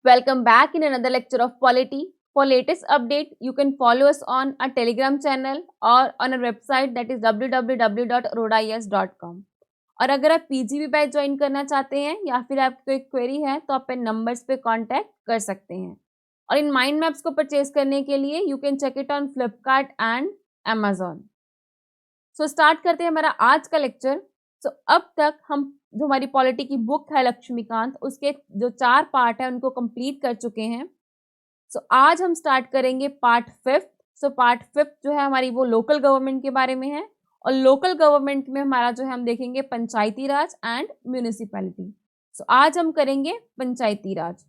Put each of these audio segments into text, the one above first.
Welcome back in another lecture of polity. For latest update, you can follow us on our Telegram channel or on our website that is www.rodais.com. और अगर आप PGB batch join करना चाहते हैं या फिर आपकी कोई क्वेरी है तो आप इन नंबर्स पे कांटेक्ट कर सकते हैं। और इन माइंड मैप्स को परचेज करने के लिए you can check it on Flipkart and Amazon. So start करते हैं हमारा आज का लेक्चर। अब तक हम जो हमारी पॉलिटी की बुक है लक्ष्मीकांत, उसके जो 4 पार्ट है उनको कंप्लीट कर चुके हैं। आज हम स्टार्ट करेंगे पार्ट 5th। पार्ट 5th जो है हमारी वो लोकल गवर्नमेंट के बारे में है और लोकल गवर्नमेंट में हमारा जो है हम देखेंगे पंचायती राज एंड म्यूनिसिपैलिटी। आज हम करेंगे पंचायती राज।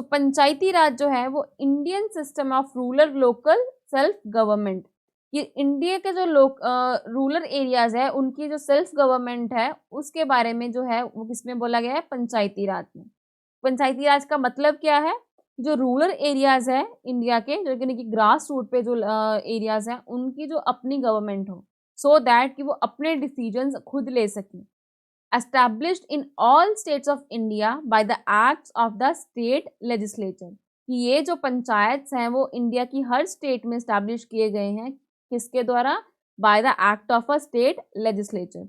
पंचायती राज जो है वो Indian system of rural local self government, ये इंडिया के जो रूरल एरियाज है उनकी जो सेल्फ गवर्नमेंट है उसके बारे में जो है वो किसमें बोला गया है, पंचायती राज में। पंचायती राज का मतलब क्या है, जो रूरल एरियाज है इंडिया के, जो कि ग्रास रूट पे जो एरियाज हैं उनकी जो अपनी गवर्नमेंट हो, सो दैट कि वो अपने डिसीजंस खुद ले सकें। Established in all states of India by the acts of the state legislature, कि ये जो पंचायत हैं वो इंडिया की हर स्टेट में एस्टैब्लिश किए गए हैं, किसके द्वारा, by the act of a state legislature.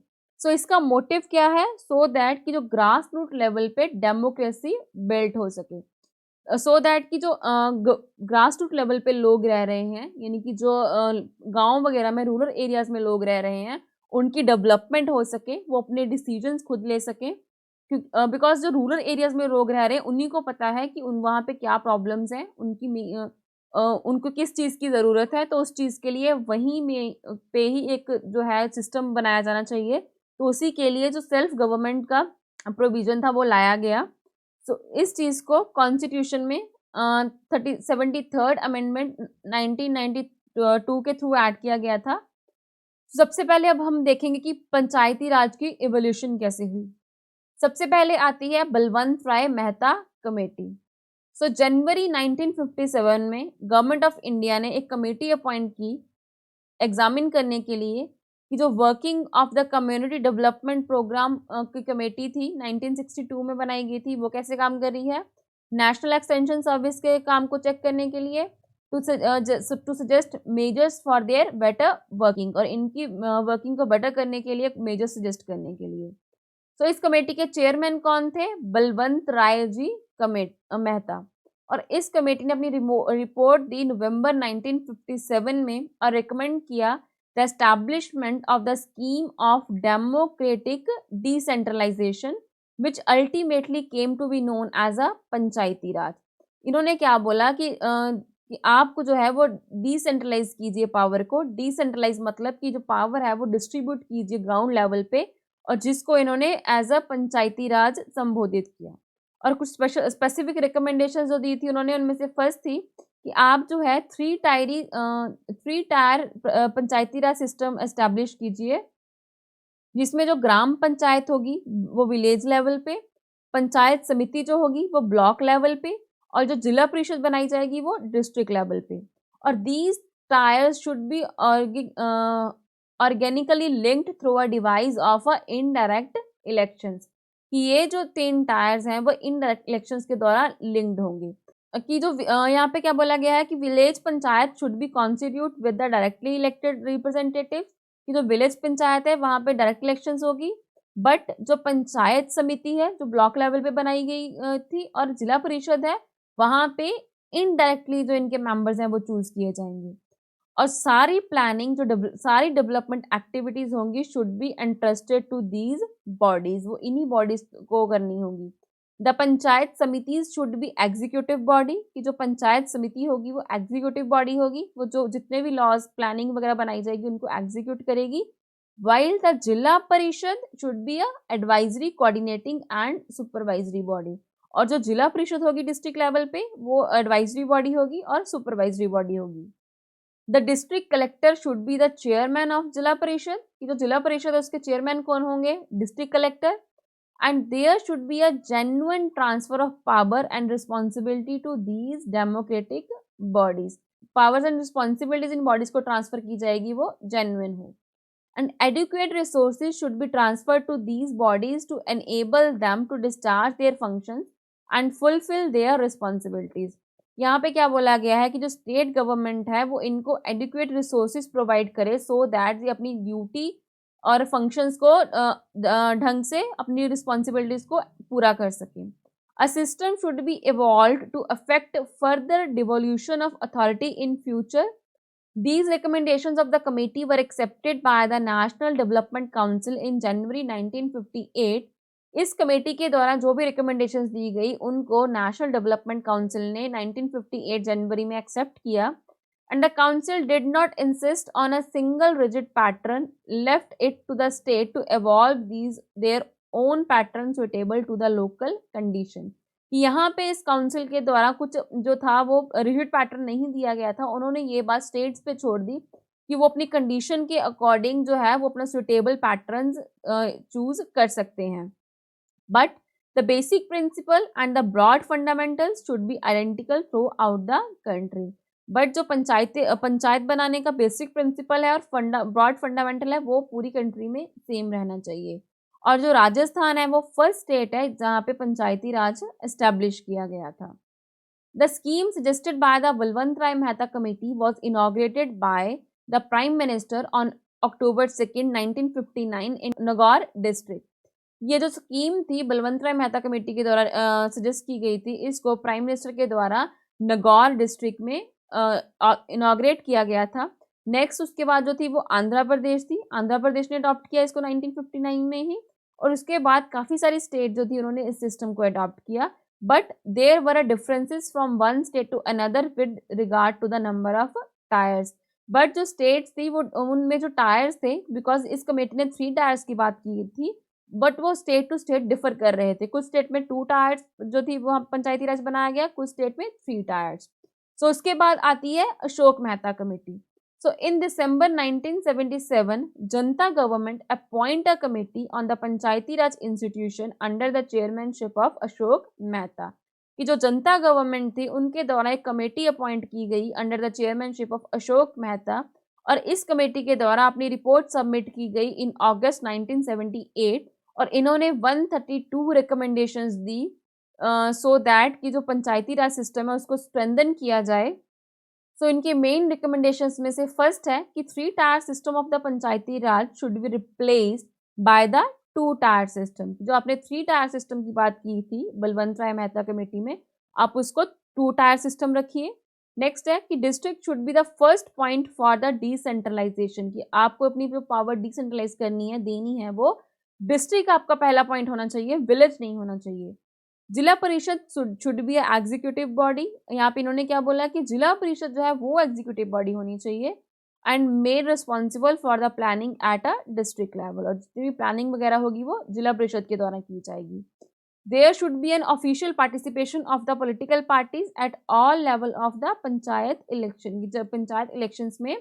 इसका मोटिव क्या है, सो दैट कि जो ग्रास रूट लेवल पे डेमोक्रेसी बिल्ट हो सके, सो दैट कि जो ग्रास रूट लेवल पे लोग रह रहे हैं, यानी कि जो गांव वगैरह में रूरल एरियाज में लोग रह रहे हैं उनकी डेवलपमेंट हो सके, वो अपने डिसीजंस खुद ले सकें। बिकॉज जो रूरल एरियाज में लोग रह रहे हैं उन्हीं को पता है कि वहाँ पे क्या प्रॉब्लम्स हैं, उनको किस चीज़ की ज़रूरत है, तो उस चीज़ के लिए वहीं में पे ही एक जो है सिस्टम बनाया जाना चाहिए। तो उसी के लिए जो सेल्फ गवर्नमेंट का प्रोविज़न था वो लाया गया। इस चीज़ को कॉन्स्टिट्यूशन में 73rd अमेंडमेंट 1992 के थ्रू ऐड किया गया था। सबसे पहले अब हम देखेंगे कि पंचायती राज की इवोल्यूशन कैसे हुई। सबसे पहले आती है बलवंत राय मेहता कमेटी। जनवरी 1957 में गवर्नमेंट ऑफ इंडिया ने एक कमेटी अपॉइंट की एग्जामिन करने के लिए कि जो working of the community development programme की कमेटी थी 1962 में बनाई गई थी, वो कैसे काम कर रही है, नेशनल एक्सटेंशन सर्विस के काम को चेक करने के लिए, to suggest measures for their better working, और इनकी वर्किंग को बेटर करने के लिए मेजर सजेस्ट करने के लिए। इस कमेटी के चेयरमैन कौन थे, बलवंत राय जी मेहता। और इस कमेटी ने अपनी रिपोर्ट दी नवंबर 1957 में और रिकमेंड किया the establishment of the scheme of democratic decentralization which ultimately came to be known as a panchayati raj. इन्होंने क्या बोला कि आपको जो है वो डिसेंट्रलाइज कीजिए पावर को। डिसेंट्रलाइज मतलब कि जो पावर है वो डिस्ट्रीब्यूट कीजिए ग्राउंड लेवल पे, और जिसको इन्होंने एज अ पंचायती राज संबोधित किया। और कुछ स्पेसिफिक रिकमेंडेशंस जो दी थी उन्होंने, उनमें से फर्स्ट थी कि आप जो है 3 टायर पंचायती राज सिस्टम एस्टैब्लिश कीजिए, जिसमें जो ग्राम पंचायत होगी वो विलेज लेवल पे, पंचायत समिति जो होगी वो ब्लॉक लेवल पे, और जो जिला परिषद बनाई जाएगी वो डिस्ट्रिक्ट लेवल पे। और these tyres should be organically linked through a device of a indirect elections, कि ये जो 3 टायर्स हैं वो इनडायरेक्ट इलेक्शंस के द्वारा लिंक्ड होंगे। कि जो यहाँ पे क्या बोला गया है कि village panchayat should be constitute with the directly elected representative, कि जो विलेज पंचायत है वहाँ पे डायरेक्ट इलेक्शंस होगी, बट जो पंचायत समिति है जो ब्लॉक लेवल पे बनाई गई थी, और जिला परिषद है वहाँ पे इनडायरेक्टली जो इनके मेंबर्स हैं वो चूज किए जाएंगे। और सारी प्लानिंग जो सारी डेवलपमेंट एक्टिविटीज होंगी should be entrusted to these bodies, वो इन्हीं बॉडीज को करनी होगी। The panchayat samitis should be executive body, कि जो पंचायत समिति होगी वो एग्जीक्यूटिव बॉडी होगी, वो जो जितने भी लॉज प्लानिंग वगैरह बनाई जाएगी उनको एग्जीक्यूट करेगी। While the zila parishad should be a advisory, coordinating and supervisory body, और जो जिला परिषद होगी डिस्ट्रिक्ट लेवल पे वो एडवाइजरी बॉडी होगी और सुपरवाइजरी बॉडी होगी। The district collector should be the chairman of जिला परिषद, कि जो जिला परिषद है उसके चेयरमैन कौन होंगे, district collector. And there should be a genuine transfer of power and responsibility to these democratic bodies, powers and responsibilities इन बॉडीज को ट्रांसफर की जाएगी वो जेन्युइन हो। And adequate resources should be transfer to these bodies to enable them to discharge their functions, and fulfil their responsibilities. यहाँ पे क्या बोला गया है कि जो स्टेट गवर्नमेंट है वो इनको एडिक्वेट रिसोर्सेज प्रोवाइड करे सो दैट ये अपनी ड्यूटी और फंक्शंस को ढंग से अपनी रिस्पॉन्सिबिलिटीज को पूरा कर सके। A system should be evolved to affect further devolution of authority in future. These recommendations of the committee were accepted by the National Development Council in January 1958. इस कमेटी के द्वारा जो भी रिकमेंडेशंस दी गई उनको नेशनल डेवलपमेंट काउंसिल ने 1958 जनवरी में accept किया and the council did not insist on a single rigid pattern, left it to the state to evolve their own pattern suitable to the local condition. यहाँ पे इस council के द्वारा कुछ जो था वो रिजिड पैटर्न नहीं दिया गया था, उन्होंने ये बात स्टेट्स पे छोड़ दी कि वो अपनी कंडीशन के अकॉर्डिंग जो है वो अपना सुटेबल पैटर्न्स चूज कर सकते हैं, but the basic principle and the broad fundamentals should be identical throughout the country. But जो पंचायत बनाने का बेसिक प्रिंसिपल है और ब्रॉड फंडामेंटल है वो पूरी कंट्री में सेम रहना चाहिए। और जो राजस्थान है वो फर्स्ट स्टेट है जहाँ पे पंचायती राज एस्टेब्लिश किया गया था। The scheme suggested by the Balwant Rai Mehta committee was inaugurated by the prime minister on October 2, 1959 in Nagaur district. ये जो स्कीम थी बलवंत राय मेहता कमेटी के द्वारा सजेस्ट की गई थी, इसको प्राइम मिनिस्टर के द्वारा नगौर डिस्ट्रिक्ट में इनॉग्रेट किया गया था। नेक्स्ट उसके बाद जो थी वो आंध्र प्रदेश थी, आंध्र प्रदेश ने अडॉप्ट किया इसको 1959 में ही, और उसके बाद काफ़ी सारी स्टेट जो थी उन्होंने इस सिस्टम को अडॉप्ट किया, but there were differences from one state to another with regard to the number of tiers. But जो स्टेट्स थी वो उनमें जो टायर्स थे, बिकॉज इस कमेटी ने 3 टायर्स की बात की थी, बट वो स्टेट टू स्टेट डिफर कर रहे थे। कुछ स्टेट में 2 टायर्स जो थी वो पंचायती राज बनाया गया, कुछ स्टेट में 3 टायर्स। सो उसके बाद आती है Ashok Mehta committee. So in December 1977, Janata government appoint a committee on the Panchayati Raj institution under the chairmanship of Ashok Mehta. कि जो जनता गवर्नमेंट थी उनके द्वारा एक कमेटी अपॉइंट की गई under the chairmanship of Ashok Mehta, और इस कमेटी के द्वारा अपनी रिपोर्ट सबमिट की गई इन अगस्त 1978, और इन्होंने 132 रिकमेंडेशंस दी सो दैट कि जो पंचायती राज सिस्टम है उसको स्ट्रेंथन किया जाए। सो इनके मेन रिकमेंडेशंस में से फर्स्ट है कि 3 tier system of the Panchayati Raj should be replaced by the 2 tier system. जो आपने 3 टायर सिस्टम की बात की थी बलवंत राय मेहता कमेटी में, आप उसको 2 टायर सिस्टम रखिए। नेक्स्ट है कि district should be the first point for the decentralisation, कि आपको अपनी जो पावर डिसेंट्रलाइज करनी है, देनी है, वो डिस्ट्रिक्ट आपका पहला पॉइंट होना चाहिए, विलेज नहीं होना चाहिए। जिला parishad should be executive body. यहाँ पे इन्होंने क्या बोला कि जिला परिषद जो है वो एग्जीक्यूटिव बॉडी होनी चाहिए and made responsible for the planning at a district level, और जितनी भी प्लानिंग वगैरह होगी वो जिला परिषद के द्वारा की जाएगी। There should be an official participation of the political parties at all level of the panchayat election. जब पंचायत इलेक्शंस में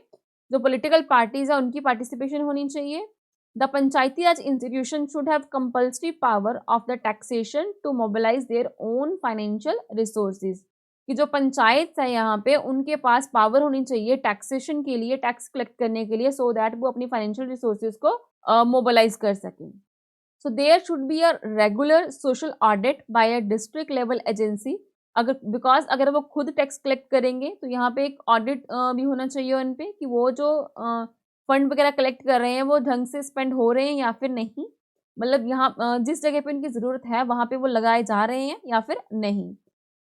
जो पॉलिटिकल पार्टीज है उनकी पार्टिसिपेशन होनी चाहिए। The Panchayati Raj institution should have compulsory power of the taxation to mobilize their own financial resources। कि जो पंचायत है यहाँ पे उनके पास पावर होनी चाहिए टैक्सेशन के लिए, टैक्स कलेक्ट करने के लिए, सो दैट वो अपनी फाइनेंशियल रिसोर्सेज को मोबिलाइज कर सकें। So there should be a regular social audit by a district level agency. अगर बिकॉज अगर वो खुद टैक्स कलेक्ट करेंगे तो यहाँ पे एक ऑडिट भी होना चाहिए उन पे कि वो जो फंड वगैरह कलेक्ट कर रहे हैं वो ढंग से स्पेंड हो रहे हैं या फिर नहीं, मतलब यहाँ जिस जगह पे उनकी ज़रूरत है वहाँ पे वो लगाए जा रहे हैं या फिर नहीं।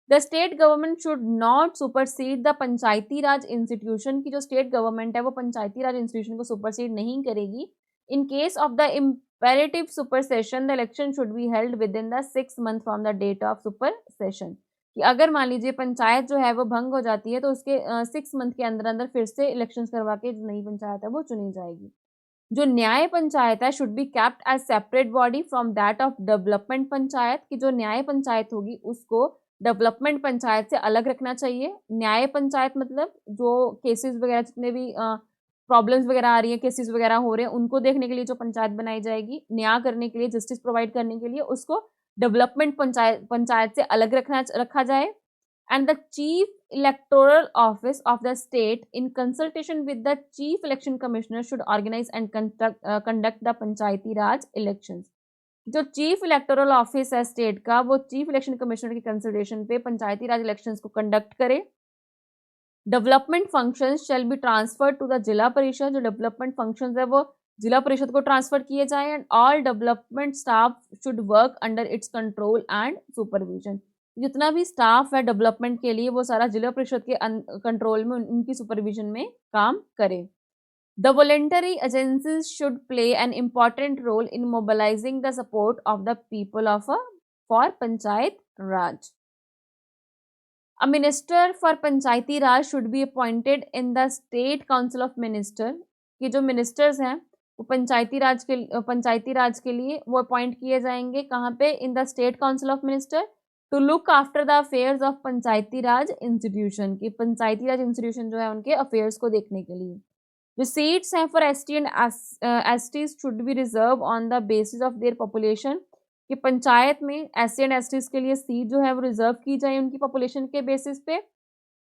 The state government should not supersede the Panchayati Raj institution, की जो स्टेट गवर्नमेंट है वो पंचायती राज इंस्टीट्यूशन को सुपरसीड नहीं करेगी। In case of the imperative supersession the election should be held within the 6 months from the date of supersession. कि अगर मान लीजिए पंचायत जो है वो भंग हो जाती है तो उसके 6 मंथ के अंदर अंदर फिर से इलेक्शंस करवा के जो नई पंचायत है वो चुनी जाएगी। जो न्याय पंचायत है should be kept as separate body from that of development panchayat, की जो न्याय पंचायत होगी उसको डेवलपमेंट पंचायत से अलग रखना चाहिए। न्याय पंचायत मतलब जो केसेस वगैरह जितने भी प्रॉब्लम्स वगैरह आ रही है, केसेस वगैरह हो रहे हैं, उनको देखने के लिए जो पंचायत बनाई जाएगी, न्याय करने के लिए, जस्टिस प्रोवाइड करने के लिए, उसको डेवलपमेंट पंचायत से अलग रखा जाए। And the chief electoral office of the state in consultation with the chief election commissioner should organise and conduct the Panchayati raj elections. जो चीफ इलेक्टोरल ऑफिस है स्टेट का, वो चीफ इलेक्शन कमिश्नर के कंसिडरेशन पे पंचायती राज इलेक्शंस को conduct करे। Development functions shall be transferred to the zila parishad, जो development functions है वो जिला परिषद को ट्रांसफर किए जाए। And all development staff should work under its control and supervision, जितना भी स्टाफ है डेवलपमेंट के लिए वो सारा जिला परिषद के कंट्रोल में, उनकी सुपरविजन में काम करे। The voluntary agencies should play an important role in mobilizing the support of the people for Panchayat Raj. A minister for Panchayati Raj should be appointed in the State Council of Minister. कि जो ministers हैं वो पंचायती राज के लिए वो appoint किए जाएंगे कहाँ पे? In the state council of minister to look after the affairs of panchayati Raj institution, की पंचायती राज इंस्टीट्यूशन जो है उनके अफेयर्स को देखने के लिए। The seats हैं for ST and STs should be reserved on the basis of their population, कि पंचायत में SC and STs के लिए सीट जो है वो रिजर्व की जाए उनकी पॉपुलेशन के बेसिस पे।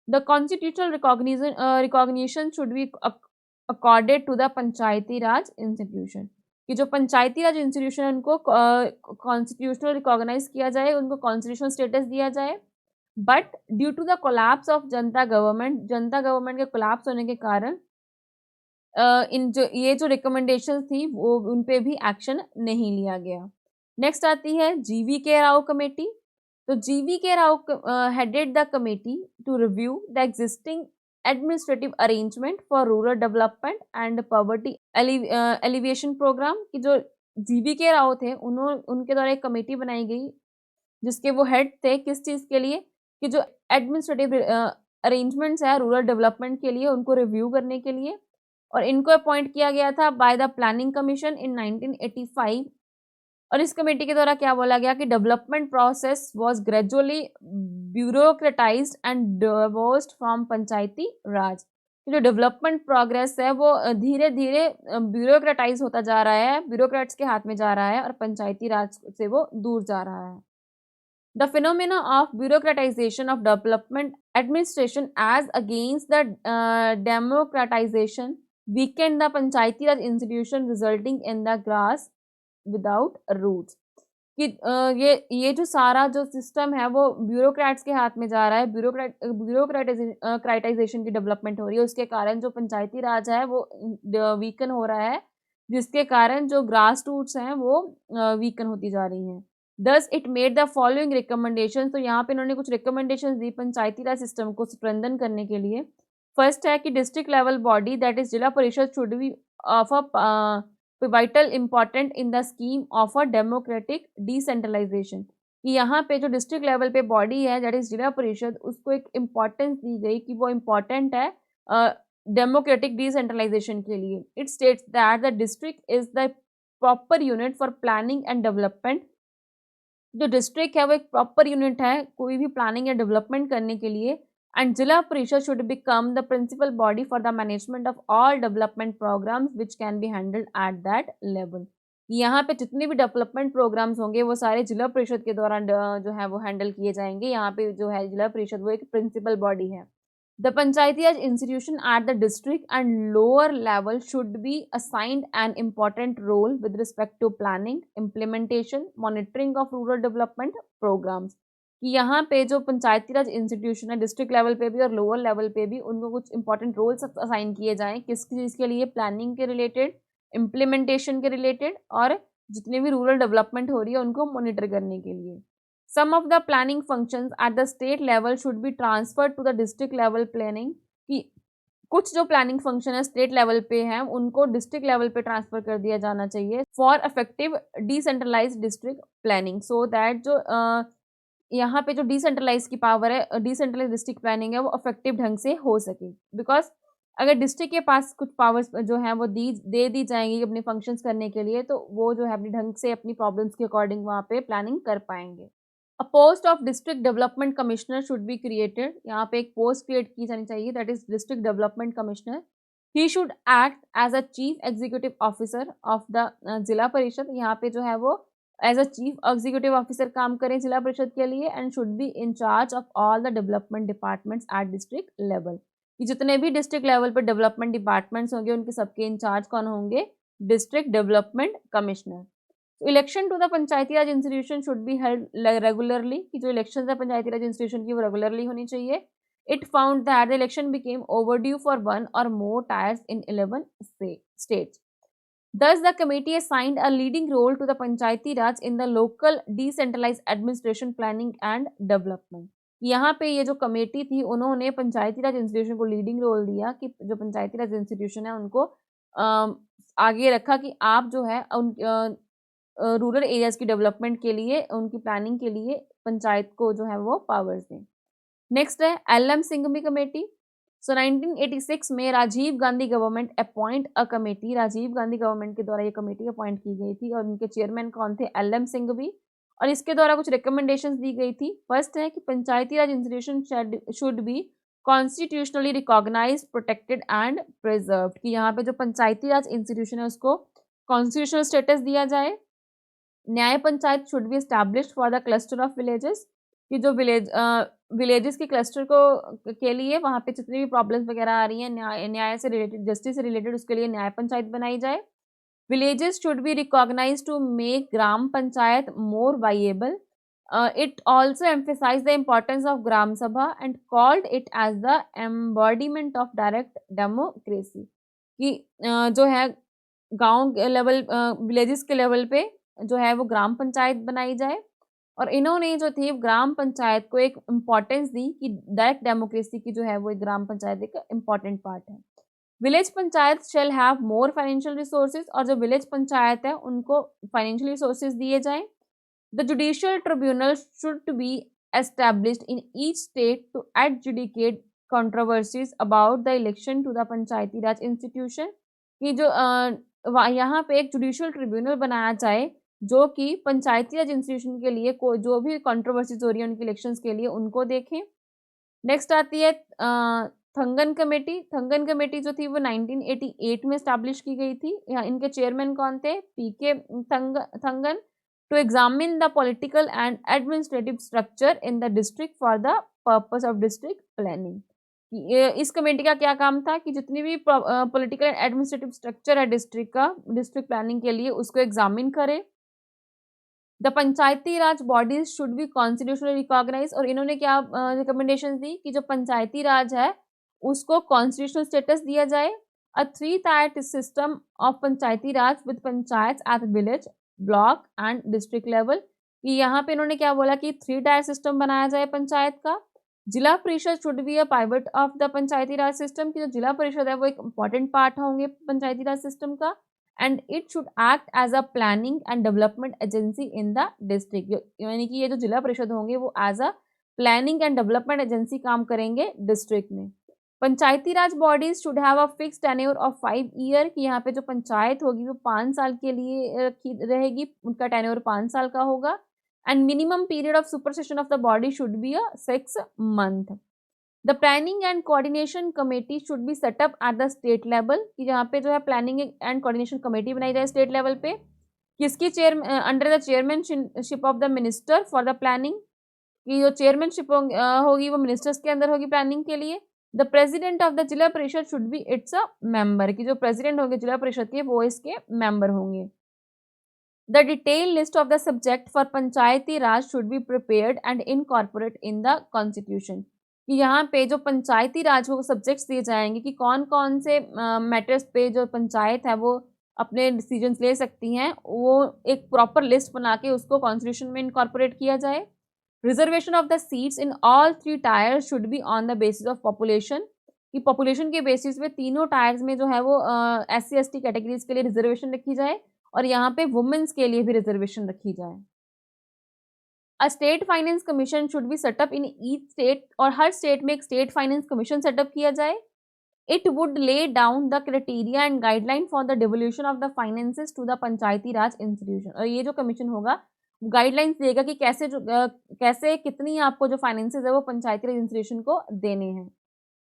The constitutional recognition should be accorded to the Panchayati Raj institution, कि जो पंचायती राज इंस्टीट्यूशन है उनको कॉन्स्टिट्यूशनल रिकॉग्नाइज किया जाए, उनको कॉन्स्टिट्यूशनल स्टेटस दिया जाए। But due to the collapse of Janata government के कोलैप्स होने के कारण ये जो रिकमेंडेशन थी वो उन पे भी एक्शन नहीं लिया गया। नेक्स्ट आती है जीवी के राव कमेटी। तो G V K Rao headed the committee to review the existing administrative arrangement for rural development and poverty alleviation programme, की जो जीवी के राव थे उनके द्वारा एक कमेटी बनाई गई जिसके वो हेड थे, किस चीज़ के लिए? कि जो एडमिनिस्ट्रेटिव अरेंजमेंट्स है रूरल डेवलपमेंट के लिए उनको रिव्यू करने के लिए, और इनको अपॉइंट किया गया था बाय द प्लानिंग कमीशन इन 1985। और इस कमेटी के द्वारा क्या बोला गया कि development process was gradually bureaucratized and divorced from panchayati raj. जो डेवलपमेंट प्रोग्रेस है वो धीरे धीरे ब्यूरोक्रेटाइज होता जा रहा है, ब्यूरोक्रेट्स के हाथ में जा रहा है और पंचायती राज से वो दूर जा रहा है। The phenomena of bureaucratization of development administration as against the democratization weakened the Panchayati Raj institution resulting in the grass without roots। कि ये जो सारा जो सिस्टम है वो ब्यूरोक्रेट्स के हाथ में जा रहा है, ब्यूरोक्रेटाइजेशन की डेवलपमेंट हो रही है, उसके कारण जो पंचायती राज है वो वीकन हो रहा है, जिसके कारण जो ग्रास रूट्स हैं वो वीकन होती जा रही हैं। Thus it made the following recommendation. तो यहाँ पे इन्होंने कुछ रिकमेंडेशन दी पंचायती राज सिस्टम को स्ट्रेंथन करने के लिए। फर्स्ट है कि district level body that is zila parishad should be of a vital important in the scheme of a democratic decentralisation, कि यहाँ पे जो डिस्ट्रिक्ट लेवल पे बॉडी है दैट इज जिला परिषद उसको एक इम्पॉर्टेंस दी गई कि वो इम्पॉर्टेंट है डेमोक्रेटिक डिसेंट्रलाइजेशन के लिए। It states that the district is the proper unit for planning and development. जो डिस्ट्रिक्ट है वो एक प्रॉपर यूनिट है कोई भी प्लानिंग या डेवलपमेंट करने के लिए। And zila parishad should become the principal body for the management of all development programmes which can be handled at that level. यहाँ पे जितने भी डेवलपमेंट प्रोग्राम्स होंगे वो सारे जिला परिषद के द्वारा जो है वो हैंडल किए जाएंगे। यहाँ पे जो है जिला परिषद वो एक प्रिंसिपल बॉडी है। The Panchayati Raj institution at the district and lower level should be assigned an important role with respect to planning, implementation, monitoring of rural development programs। कि यहाँ पे जो पंचायती राज इंस्टीट्यूशन है डिस्ट्रिक्ट लेवल पे भी और lower level पे भी उनको कुछ इंपॉर्टेंट रोल्स असाइन किए जाएं, किस चीज़ के लिए? प्लानिंग के रिलेटेड, इम्प्लीमेंटेशन के रिलेटेड और जितनी भी रूरल डेवलपमेंट हो रही है उनको मॉनिटर करने के लिए। Some of the planning functions at the state level should be transferred to the district level planning, कि कुछ जो प्लानिंग फंक्शन है स्टेट लेवल पे हैं उनको डिस्ट्रिक्ट लेवल पे ट्रांसफर कर दिया जाना चाहिए for effective decentralised district planning, so that जो यहाँ पे जो डिसेंट्रलाइज की पावर है, डिसेंट्रलाइज डिस्ट्रिक्ट प्लानिंग है वो इफेक्टिव ढंग से हो सके। बिकॉज अगर डिस्ट्रिक्ट के पास कुछ पावर्स जो हैं वो दे दी जाएंगी अपने फंक्शंस करने के लिए, तो वो जो है अपनी ढंग से अपनी प्रॉब्लम्स के अकॉर्डिंग वहाँ पे प्लानिंग कर पाएंगे। A post of district development commissioner should be created। यहाँ पे एक पोस्ट क्रिएट की जानी चाहिए that is district development commissioner. He should act as a chief executive officer of the zila parishad. यहाँ पे जो है वो as a chief executive officer काम करें जिला परिषद के लिए। And should be in charge of all the development departments at district level, कि जितने भी डिस्ट्रिक्ट लेवल पर डेवलपमेंट डिपार्टमेंट्स होंगे उनके सबके इंचार्ज कौन होंगे? District development commissioner. Election to the Panchayati Raj institution should be held regularly, कि जो इलेक्शन है पंचायती राज इंस्टीट्यूशन की वो रेगुलरली होनी चाहिए. It found that the election became overdue for 1 or more tiers in 11 states. Thus, the committee assigned a leading role to the Panchayati Raj in the local decentralized administration planning and development. यहाँ पे ये जो committee थी उन्होंने पंचायती राज institution को leading role दिया कि जो पंचायती राज इंस्टीट्यूशन है उनको आगे रखा कि आप जो है उन रूरल एरियाज की डेवलपमेंट के लिए उनकी प्लानिंग के लिए पंचायत को जो है वो पावर्स दें. नेक्स्ट है एल.एम. सिंघवी कमेटी. सो 1986 में Rajiv Gandhi government appoint a committee, Rajiv Gandhi government के द्वारा ये कमेटी अपॉइंट की गई थी और उनके चेयरमैन कौन थे? एल.एम. सिंघवी. और इसके द्वारा कुछ रिकमेंडेशंस दी गई थी. फर्स्ट है कि पंचायती राज institution should be constitutionally recognize, protected and preserved, कि यहाँ पे जो पंचायती राज इंस्टीट्यूशन है उसको कॉन्स्टिट्यूशनल स्टेटस दिया जाए. न्याय panchayat should be established for the cluster of villages, कि जो विलेजेस के क्लस्टर को के लिए वहाँ पे जितनी भी प्रॉब्लम्स वगैरह आ रही हैं न्याय से रिलेटेड, जस्टिस से रिलेटेड, उसके लिए न्याय पंचायत बनाई जाए. Villages should be recognize to make gram panchayat more viable. It also emphasize the importance of gram sabha and called it as the embodiment of direct democracy, कि जो है गाँव लेवल विलेजेस के लेवल पे जो है वो ग्राम पंचायत बनाई जाए. और इन्होंने जो थी ग्राम पंचायत को एक इम्पॉर्टेंस दी कि डायरेक्ट डेमोक्रेसी की जो है वो एक ग्राम पंचायत एक इम्पॉर्टेंट पार्ट है. Village panchayat shall have more financial resources, और जो विलेज पंचायत है उनको फाइनेंशियल रिसोर्सेज दिए जाएं. The judicial tribunal should be established in each state to adjudicate controversies about the election to the Panchayati Raj institution, कि जो यहाँ पे एक जुडिशियल ट्रिब्यूनल बनाया जाए जो कि पंचायती राज इंस्टीट्यूशन के लिए जो भी कंट्रोवर्सीज हो रही है उनके इलेक्शंस के लिए उनको देखें. नेक्स्ट आती है थंगन कमेटी. थंगन कमेटी जो थी वो 1988 में स्टैब्लिश की गई थी. यहाँ इनके चेयरमैन कौन थे? P K Thungon. To examine the political and administrative structure in the district for the purpose of district planning. इस कमेटी का क्या काम था कि जितनी भी पॉलिटिकल एंड एडमिनिस्ट्रेटिव स्ट्रक्चर है डिस्ट्रिक्ट का, डिस्ट्रिक्ट प्लानिंग के लिए उसको एग्जामिन करे. The Panchayati Raj bodies should be constitutionally recognize, और इन्होंने क्या रिकमेंडेशन दी कि जो पंचायती राज है उसको कॉन्स्टिट्यूशनल स्टेटस दिया जाए. अ 3-tier system of panchayati Raj with panchayat at village, block and district level, कि यहाँ पे इन्होंने क्या बोला कि 3-tier सिस्टम बनाया जाए पंचायत का. जिला parishad should be a pivot of the Panchayati Raj system, की जो जिला परिषद है वो एक इम्पॉर्टेंट पार्ट होंगे पंचायती राज सिस्टम का. And it should act as a planning and development agency in the district, यानी कि ये जो जिला परिषद होंगे वो as a planning and development agency काम करेंगे डिस्ट्रिक्ट में. पंचायती राज bodies should have a fixed tenure of 5 year, कि यहाँ पे जो पंचायत होगी वो 5 साल के लिए रहेगी, उनका टेन्योर 5 साल का होगा. And minimum period of supersession of the body should be a 6 month. The planning and coordination committee should be set up at the state level, कि जहाँ पे जो है प्लानिंग एंड कोऑर्डिनेशन कमेटी बनाई जाए स्टेट लेवल पे. किसकी under the chairmanship of the minister for the planning, की जो चेयरमैनशिप होगी वो मिनिस्टर्स के अंदर होगी प्लानिंग के लिए. The president of the zila parishad should B it's a member, की जो प्रेसिडेंट होंगे जिला परिषद के वो इसके मेंबर होंगे. The detail list of the subject for Panchayati Raj should be prepared and incorporate in the constitution, कि यहाँ पे जो पंचायती राज को सब्जेक्ट्स दिए जाएंगे कि कौन कौन से मैटर्स पे जो पंचायत है वो अपने डिसीजंस ले सकती हैं, वो एक प्रॉपर लिस्ट बना के उसको कॉन्स्टिट्यूशन में इनकॉर्पोरेट किया जाए. Reservation of the seats in all 3 tyres should be on the basis of population, कि पॉपुलेशन के बेसिस पे तीनों टायर्स में जो है वो SC/ST कैटेगरीज के लिए रिजर्वेशन रखी जाए और यहाँ पे वुमेन्स के लिए भी रिजर्वेशन रखी जाए. अ state finance commission should be setup in each state, और हर स्टेट में एक स्टेट फाइनेंस कमीशन सेटअप किया जाए. It would lay down the criteria and guideline for the devolution of the finances to the Panchayati Raj institution, और ये जो commission होगा guidelines देगा कि कैसे कितनी आपको जो फाइनेंसेस है वो पंचायती राज इंस्टीट्यूशन को देने हैं.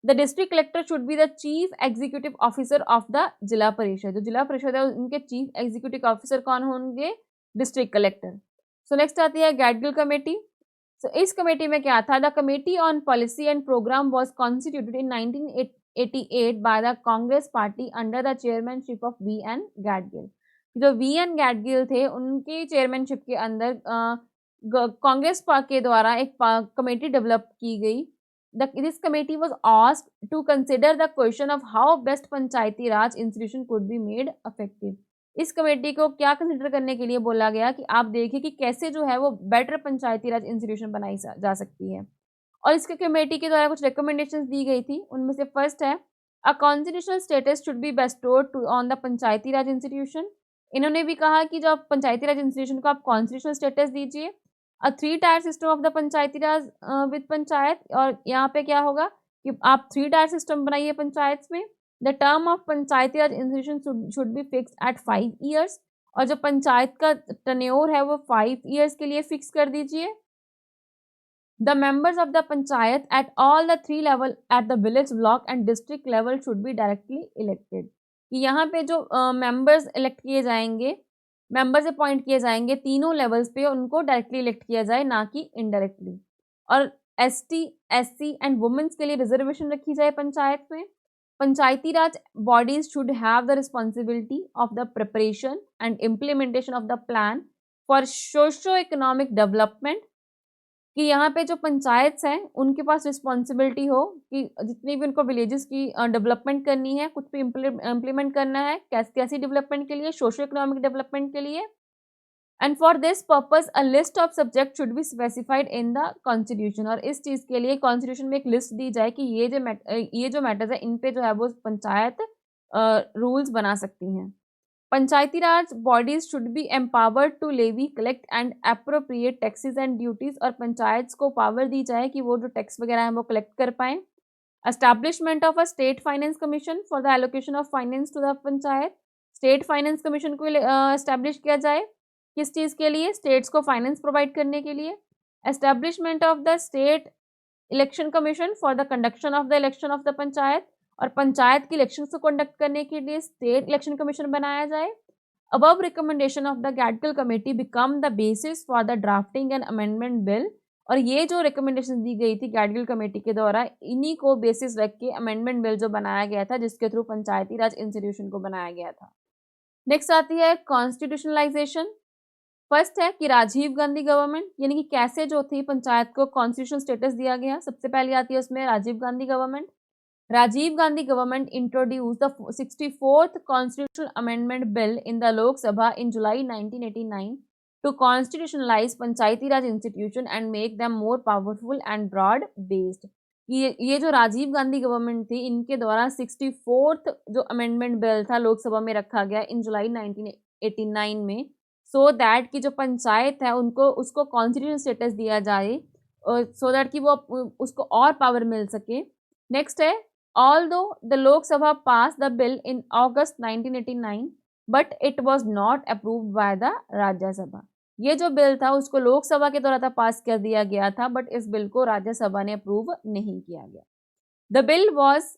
The district collector should be the chief executive officer of the zila parishad, जो जिला परिषद है उनके चीफ एग्जीक्यूटिव ऑफिसर कौन होंगे? District collector. सो नेक्स्ट आती है गैडगिल कमेटी. सो इस कमेटी में क्या था? The committee on policy and programme was constituted in 1988 by the Congress party under the chairmanship of V.N. Gadgil. जो VN गैडगिल थे उनकी चेयरमैनशिप के अंदर कांग्रेस के द्वारा एक कमेटी डेवलप की गई. This committee was asked to consider the question of how best Panchayati Raj institution could be made effective. इस कमेटी को क्या कंसिडर करने के लिए बोला गया कि आप देखिए कि कैसे जो है वो बेटर पंचायती राज इंस्टीट्यूशन बनाई जा सकती है. और इसके कमेटी के द्वारा कुछ रिकमेंडेशंस दी गई थी. उनमें से फर्स्ट है a constitutional status should be bestowed on the Panchayati Raj institution. इन्होंने भी कहा कि जो आप पंचायती राज इंस्टीट्यूशन को आप कॉन्स्टिट्यूशनल स्टेटस दीजिए. अ 3 tier system of the Panchayati Raj with panchayat. और यहाँ पे क्या होगा कि आप 3 टायर सिस्टम बनाइए पंचायत में. The term of panchayati Raj institution should be fixed at 5 years. और जो पंचायत का टर्न्योर है वो 5 ईयर्स के लिए फिक्स कर दीजिए. The members of the panchayat at all the 3 level at the village, block and district level should be directly elected. कि यहाँ पे जो members elect किए जाएंगे, members अपॉइंट किए जाएंगे तीनों levels पे, उनको directly elect किया जाए ना कि indirectly. और ST, SC and women's के लिए reservation रखी जाए पंचायत में. पंचायती राज bodies should have the responsibility of the preparation and implementation of the plan for socio-economic development. कि यहाँ पे जो पंचायत हैं उनके पास रिस्पॉन्सिबिलिटी हो कि जितनी भी उनको विलेजेस की डेवलपमेंट करनी है, कुछ भी इम्प्लीमेंट करना है, कैसी डेवलपमेंट के लिए, सोशो इकोनॉमिक डेवलपमेंट के लिए. And for this purpose a list of subject should be specified in the constitution. और इस चीज़ के लिए कॉन्स्टिट्यूशन में एक लिस्ट दी जाए कि ये जो मैटर्स है इन पे जो है वो पंचायत रूल्स बना सकती हैं. पंचायती राज bodies should be empowered to levy, collect and appropriate taxes and duties. और पंचायत को पावर दी जाए कि वो जो टैक्स वगैरह है वो कलेक्ट कर पाएं. Establishment of a state finance commission for the allocation of finance to the panchayat. State finance commission को एस्टैब्लिश किया जाए. किस चीज़ के लिए? स्टेट्स को फाइनेंस प्रोवाइड करने के लिए. Establishment of the state election commission for the conduction of the election of the panchayat. और पंचायत की इलेक्शन को कंडक्ट करने के लिए स्टेट इलेक्शन कमीशन बनाया जाए. Above recommendation of the Gadgil committee become the basis for the drafting and amendment bill. और ये जो रिकमेंडेशन दी गई थी गैडगिल कमेटी के द्वारा, इन्हीं को बेसिस रख के अमेंडमेंट बिल जो बनाया गया था, जिसके थ्रू पंचायती राज इंस्टीट्यूशन को बनाया गया था. नेक्स्ट आती है कॉन्स्टिट्यूशनलाइजेशन. फर्स्ट है कि राजीव गांधी गवर्नमेंट, यानी कि कैसे जो थी पंचायत को कॉन्स्टिट्यूशनल स्टेटस दिया गया. सबसे पहले आती है उसमें Rajiv Gandhi government. Rajiv Gandhi government introduced the 64th Constitutional Amendment Bill in the Lok Sabha in July 1989 to constitutionalize Panchayati Raj institution and make them more powerful and broad based. ये जो Rajiv Gandhi government थी, इनके द्वारा 64th जो amendment bill था लोकसभा में रखा गया इन जुलाई 1989 में, सो दैट कि जो पंचायत है उनको उसको कॉन्स्टिट्यूशनल स्टेटस दिया जाए, सो दैट कि वो उसको और पावर मिल सके. नेक्स्ट है although the Lok Sabha passed the bill in August 1989 but it was not approved by the Rajya Sabha. ये जो बिल था उसको लोकसभा के द्वारा पास कर दिया गया था, बट इस बिल को राज्यसभा ने अप्रूव नहीं किया गया. The bill was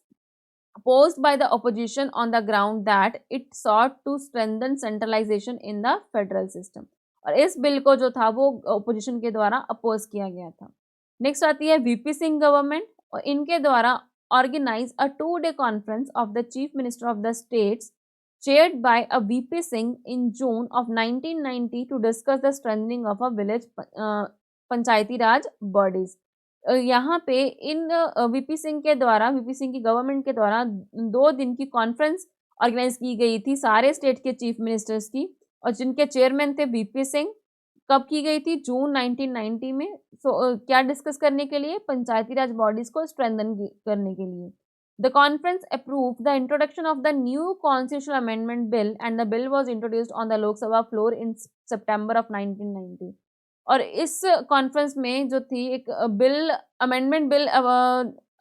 opposed by the opposition on the ground that it sought to strengthen centralization in the federal system. और इस बिल को जो था वो opposition के द्वारा अपोज किया गया था. नेक्स्ट आती है वीपी सिंह गवर्नमेंट, और इनके द्वारा organize a 2-day conference of the chief minister of the states chaired by a VP Singh in June of 1990 to discuss the strengthening of a village Panchayati Raj bodies. यहाँ पे इन VP Singh के द्वारा, VP Singh की government के द्वारा 2 दिन की conference organise की गई थी सारे स्टेट के चीफ मिनिस्टर्स की, और जिनके चेयरमैन थे वीपी सिंह. कब की गई थी? जून 1990 में. क्या डिस्कस करने के लिए? पंचायती राज बॉडीज को स्ट्रेंथन करने के लिए. The conference approved the introduction of the new constitutional amendment bill and the bill was introduced on the Lok Sabha floor in September of 1990. और इस कॉन्फ्रेंस में जो थी एक बिल अमेंडमेंट बिल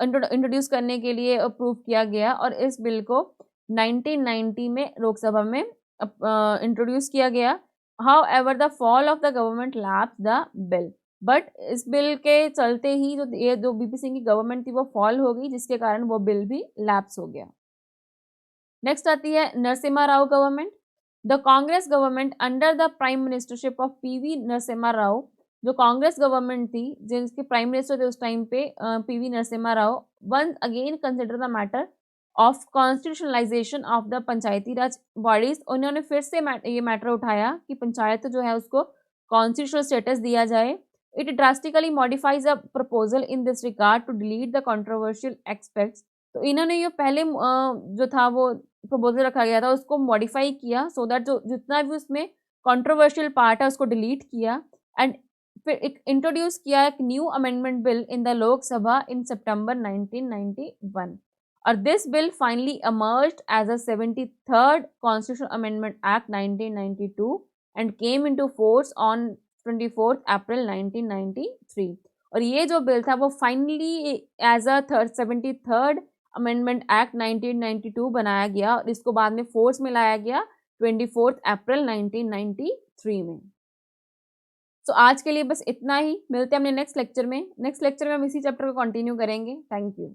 इंट्रोड्यूस करने के लिए अप्रूव किया गया, और इस बिल को 1990 में लोकसभा में इंट्रोड्यूस किया गया. However, the fall of the government lapsed the bill. But इस बिल के चलते ही जो वीपी सिंह की गवर्नमेंट थी वो फॉल हो गई, जिसके कारण वो बिल भी लैप्स हो गया. नेक्स्ट आती है Narasimha Rao government. The Congress government under the prime ministership of PV Narasimha Rao, जो कांग्रेस गवर्नमेंट थी जिनके प्राइम मिनिस्टर थे उस टाइम पे PV Narasimha Rao, once again consider the matter of constitutionalization of the Panchayati Raj bodies, उन्होंने फिर से ये मैटर उठाया कि पंचायत जो है उसको कॉन्स्टिट्यूशनल स्टेटस दिया जाए। It drastically modifies a proposal in this regard to delete the controversial aspects. तो इन्होंने ये पहले जो था वो प्रपोजल रखा गया था उसको मॉडिफाई किया सो दैट जो जितना भी उसमें कंट्रोवर्शियल पार्ट है उसको डिलीट किया एंड फिर एक इंट्रोड्यूस किया एक new amendment bill in the Lok Sabha in सितंबर 1991 और this bill finally emerged as a 73rd Constitutional Amendment Act 1992 and came into force on 24th April 1993। और ये जो बिल था वो finally as a 73rd amendment act 1992 बनाया गया और इसको बाद में फोर्स में लाया गया 24th अप्रैल 1993 में। तो आज के लिए बस इतना ही, मिलते हैं अपने नेक्स्ट लेक्चर में। नेक्स्ट लेक्चर में हम इसी चैप्टर को कंटिन्यू करेंगे। Thank you.